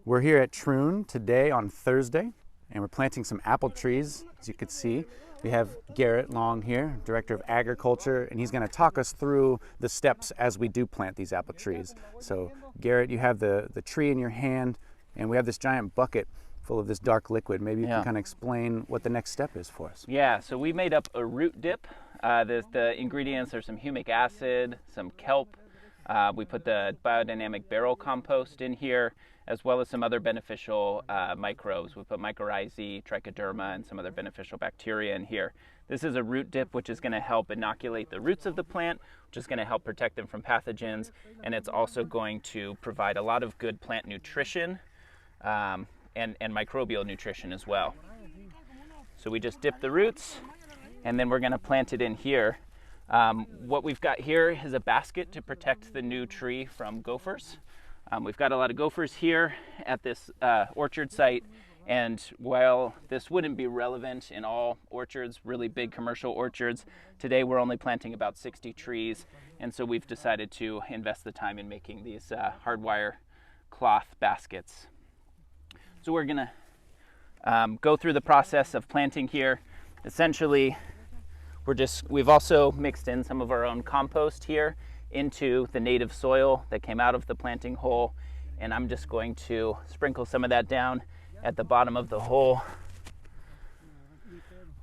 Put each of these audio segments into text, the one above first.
We're here at Troon today on Thursday, and we're planting some apple trees. As you can see, we have Garett Long here, Director of Agriculture, and he's going to talk us through the steps as we do plant these apple trees. So Garett, you have the tree in your hand, and we have this giant bucket full of this dark liquid. Maybe you can kind of explain what the next step is for us. Yeah, so we made up a root dip. The ingredients are some humic acid, some kelp. We put the biodynamic barrel compost in here, as well as some other beneficial microbes. We put mycorrhizae, trichoderma, and some other beneficial bacteria in here. This is a root dip which is going to help inoculate the roots of the plant, which is going to help protect them from pathogens, and it's also going to provide a lot of good plant nutrition and microbial nutrition as well. So we just dip the roots, and then we're going to plant it in here. What we've got here is a basket to protect the new tree from gophers. We've got a lot of gophers here at this orchard site, and while this wouldn't be relevant in all orchards, really big commercial orchards, today we're only planting about 60 trees, and so we've decided to invest the time in making these hardwire cloth baskets. So we're gonna go through the process of planting here. Essentially, we've also mixed in some of our own compost here into the native soil that came out of the planting hole, and I'm just going to sprinkle some of that down at the bottom of the hole.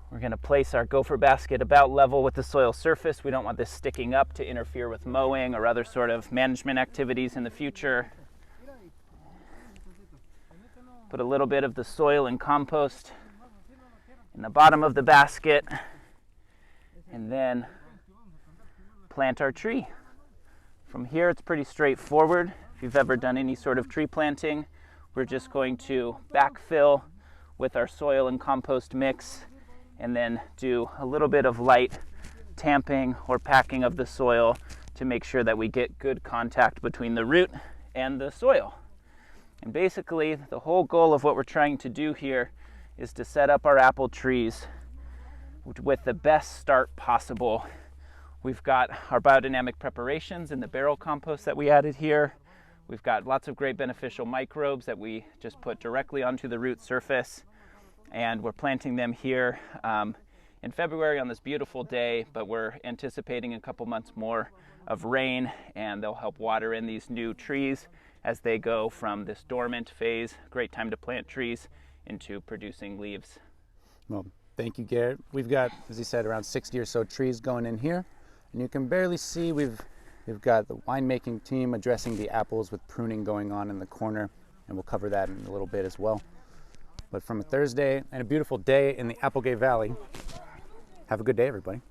We're going to place our gopher basket about level with the soil surface. We don't want this sticking up to interfere with mowing or other sort of management activities in the future. Put a little bit of the soil and compost in the bottom of the basket, and then plant our tree. From here, it's pretty straightforward. If you've ever done any sort of tree planting, we're just going to backfill with our soil and compost mix, and then do a little bit of light tamping or packing of the soil to make sure that we get good contact between the root and the soil. And basically, the whole goal of what we're trying to do here is to set up our apple trees with the best start possible. We've got our biodynamic preparations in the barrel compost that we added here. We've got lots of great beneficial microbes that we just put directly onto the root surface, and we're planting them here in February on this beautiful day, but we're anticipating a couple months more of rain, and they'll help water in these new trees as they go from this dormant phase, great time to plant trees, into producing leaves. Well, thank you, Garett. We've got, as he said, around 60 or so trees going in here, and you can barely see we've got the winemaking team addressing the apples with pruning going on in the corner, and we'll cover that in a little bit as well. But from a Thursday and a beautiful day in the Applegate Valley, have a good day, everybody.